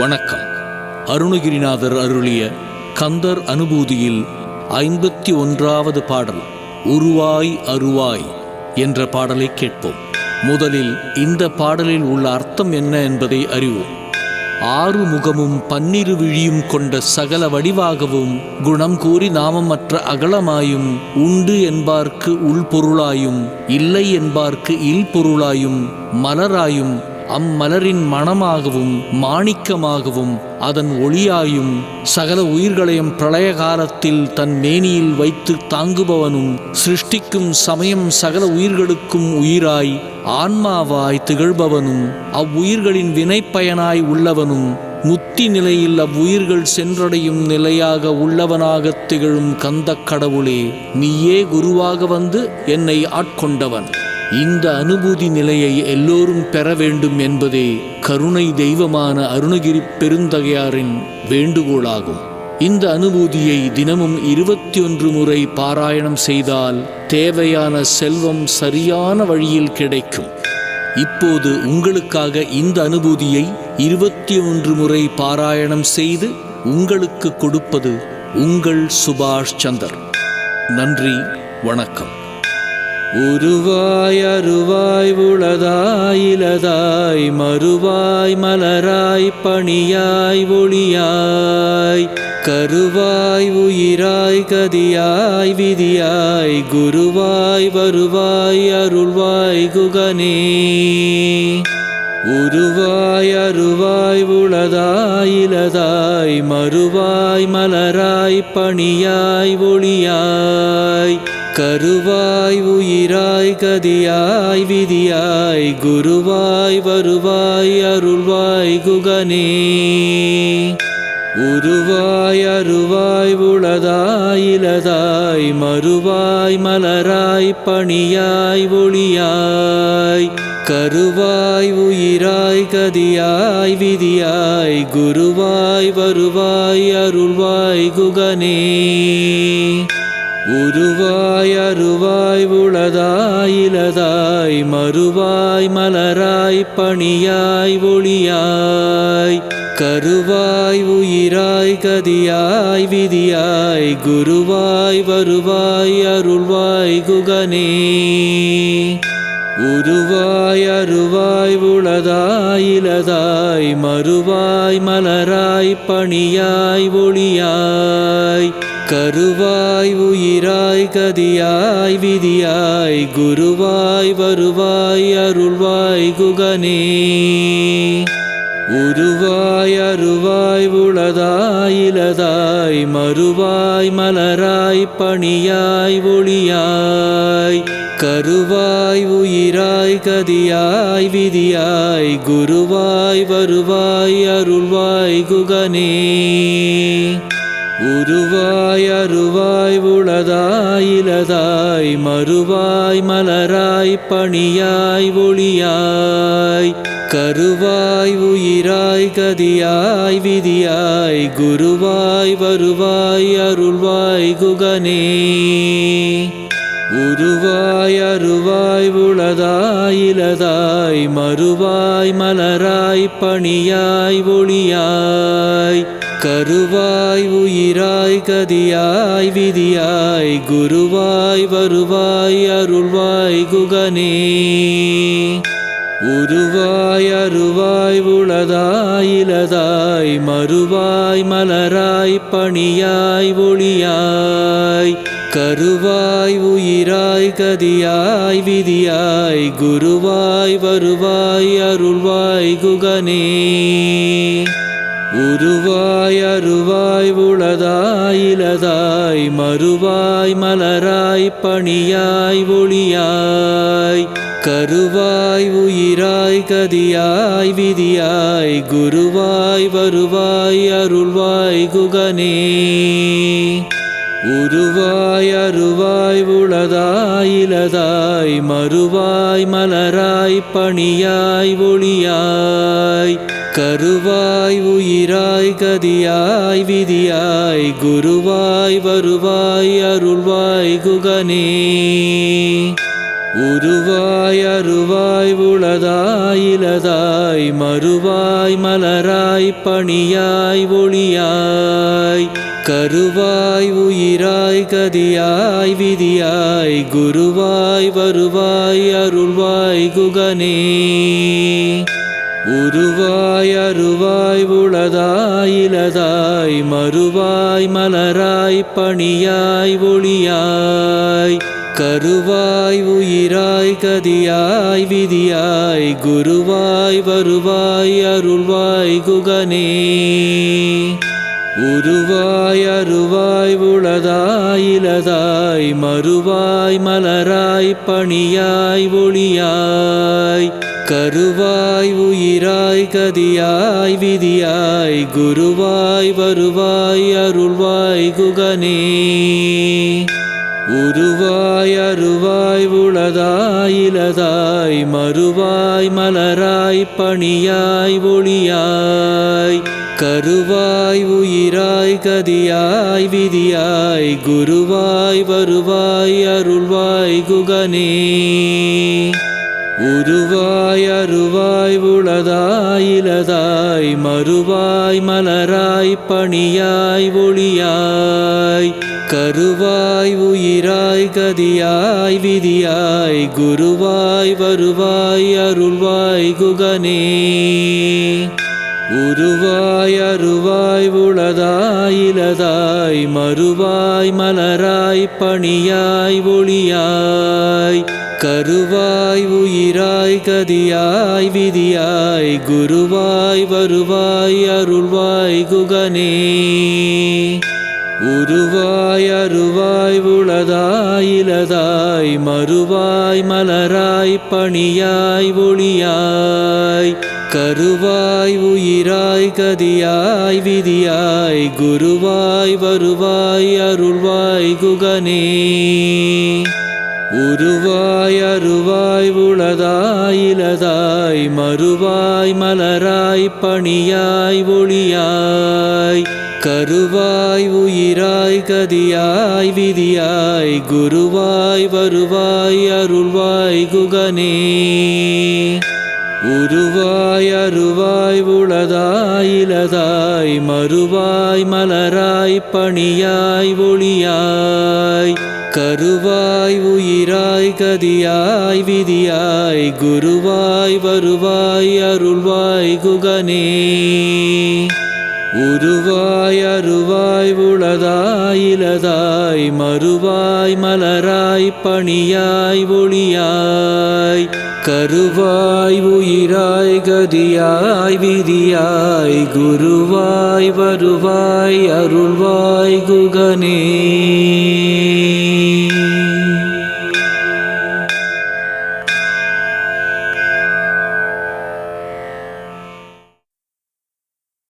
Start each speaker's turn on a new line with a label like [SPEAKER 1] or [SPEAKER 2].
[SPEAKER 1] வணக்கம். அருணகிரிநாதர் அருளிய கந்தர் அனுபூதியில் 51வது பாடல் உருவாய் அருவாய் என்ற பாடலை கேட்போம். முதலில் இந்த பாடலில் உள்ள அர்த்தம் என்ன என்பதை அறிவோம். 6 முகமும் 12 விழியும் கொண்ட சகல வடிவாகவும் குணம் கூறி நாமமற்ற அகலமாயும் உண்டு என்பார்க்கு உள்பொருளாயும் இல்லை என்பார்க்கு இல்பொருளாயும் மலராயும் அம்மலரின் மணமாகவும் மாணிக்கமாகவும் அதன் ஒளியாயும் சகல உயிர்களையும் பிரளய காலத்தில் தன் மேனியில் வைத்து தாங்குபவனும் சிருஷ்டிக்கும் சமயம் சகல உயிர்களுக்கும் உயிராய் ஆன்மாவாய் திகழ்பவனும் அவ்வுயிர்களின் வினைப்பயனாய் உள்ளவனும் முத்தி நிலையில் அவ்வுயிர்கள் சென்றடையும் நிலையாக உள்ளவனாகத் திகழும் கந்த கடவுளே, நீயே குருவாக வந்து என்னை ஆட்கொண்டவன். இந்த அனுபூதி நிலையை எல்லோரும் பெற வேண்டும் என்பதே கருணை தெய்வமான அருணகிரி பெருந்தகையாரின் வேண்டுகோளாகும். இந்த அனுபூதியை தினமும் 21 முறை பாராயணம் செய்தால் தேவையான செல்வம் சரியான வழியில் கிடைக்கும். இப்போது உங்களுக்காக இந்த அனுபூதியை 21 முறை பாராயணம் செய்து உங்களுக்கு கொடுப்பது உங்கள் சுபாஷ் சந்தர். நன்றி, வணக்கம்.
[SPEAKER 2] உருவாய் அருவாய் உளதாய் இலதாய் மறுவாய் மலராய் பணியாய் ஒளியாய் கருவாய் உயிராய் கதியாய் விதியாய் குருவாய் வருவாய் அருள்வாய் குகனே. உருவாய் அருவாய் உளதாய் இலதாய் மறுவாய் மலராய் பணியாய் ஒளியாய் கருவாய் உயிராய் கதியாய் விதியாய் குருவாய் வருவாய் அருள்வாய் குகனே. உருவாய் அருவாய் உளதாய் இலதாய் மறுவாய் மலராய் பணியாய் ஒளியாய் கருவாய் உயிராய் கதியாய் விதியாய் குருவாய் வருவாய் அருள்வாய் குகனே. உருவாய் அருவாய் உளதாய் இலதாய் மறுவாய் மலராய் பணியாய் ஒளியாய் கருவாய் உயிராய் கதியாய் விதியாய் குருவாய் வருவாய் அருள்வாய் குகனே. உருவாய் அருவாய் உளதாய் இலதாய் மறுவாய் மலராய் பணியாய் ஒளியாய் கருவாய் உயிராய் கதியாய் விதியாய் குருவாய் வருவாய் அருள்வாய் குகனே. உருவாய் அருவாய் உளதாய் இலதாய் மறுவாய் மலராய் பணியாய் ஒளியாய் கருவாய் உயிராய் கதியாய் விதியாய் குருவாய் வருவாய் அருள்வாய் குகனே. உருவாய் அருவாய் உளதாய் இலதாய் மறுவாய் மலராய் பணியாய் ஒளியாய் கருவாய் உயிராய் கதியாய் விதியாய் குருவாய் வருவாய் அருள்வாய் குகனே. உருவாய் அருவாய் உளதாய் இலதாய் மறுவாய் மலராய் பணியாய் ஒளியாய் கருவாய் உயிராய் கதியாய் விதியாய் குருவாய் வருவாய் அருள்வாய் குகனே. உருவாய் அருவாய் உளதாய் இலதாய் மறுவாய் மலராய் பணியாய் ஒளியாய் கருவாய் உயிராய் கதியாய் விதியாய் குருவாய் வருவாய் அருள்வாய் குகனே. உருவாய் அருவாய் உளதாய் இலதாய் மறுவாய் மலராய் பணியாய் ஒளியாய் கருவாய் உயிராய் கதியாய் விதியாய் குருவாய் வருவாய் அருள்வாய் குகனே. உருவாய் அருவாய் உளதாய் இலதாய் மறுவாய் மலராய் பணியாய் ஒளியாய் கருவாய் உயிராய் கதியாய் விதியாய் குருவாய் வருவாய் அருள்வாய் குகனே. உருவாய் அருவாய் உளதாய் இலதாய் மறுவாய் மலராய் பணியாய் ஒளியாய் கருவாய் உயிராய் கதியாய் விதியாய் குருவாய் வருவாய் அருள்வாய் குகனே. உருவாய் அருவாய் உளதாய் இலதாய் மறுவாய் மலராய் பணியாய் ஒளியாய் கருவாய் உயிராய் கதியாய் விதியாய் குருவாய் வருவாய் அருள்வாய் குகனே. உருவாய் அருவாய் உளதாய் இலதாய் மறுவாய் மலராய் பணியாய் ஒளியாய் கருவாய் உயிராய் கதியாய் விதியாய் குருவாய் வருவாய் அருள்வாய் குகனே. உருவாய் அருவாய் உளதாய் இலதாய் மறுவாய் மலராய் பணியாய் ஒளியாய் கருவாய் உயிராய் கதியாய் விதியாய் குருவாய் வருவாய் அருள்வாய் குகனே. உருவாய் அருவாய் உளதாய் இலதாய் மறுவாய் மலராய் பணியாய் ஒளியாய் கருவாய் உயிராய் கதியாய் விதியாய் குருவாய் வருவாய் அருள்வாய் குகனே. உருவாய் அருவாய் உளதாய் இலதாய் மறுவாய் மலராய் பணியாய் ஒளியாய் கருவாய் உயிராய் கதியாய் விதியாய் குருவாய் வருவாய் அருள்வாய் குகனே. உருவாய் அருவாய் உளதாய் இலதாய் மறுவாய் மலராய் பணியாய் ஒளியாய் கருவாய் உயிராய் கதியாய் விதியாய் குருவாய் வருவாய் அருள்வாய் குகனே. உருவாய் அருவாய் உளதாய் இலதாய் மறுவாய் மலராய் பணியாய் ஒளியாய் கருவாய் உயிராய் கதியாய் விதியாய் குருவாய் வருவாய் அருள்வாய் குகனே. உருவாய் அருவாய் உளதாய் இலதாய் மறுவாய் மலராய் பணியாய் ஒளியாய் கருவாய் உயிராய் கதியாய் விதியாய் குருவாய் வருவாய் அருள்வாய் குகனே. உருவாய் அருவாய் உளதாய் இலதாய் மறுவாய் மலராய் பணியாய் ஒளியாய் கருவாய் உயிராய் கதியாய் விதியாய் குருவாய் வருவாய் அருள்வாய் குகனே.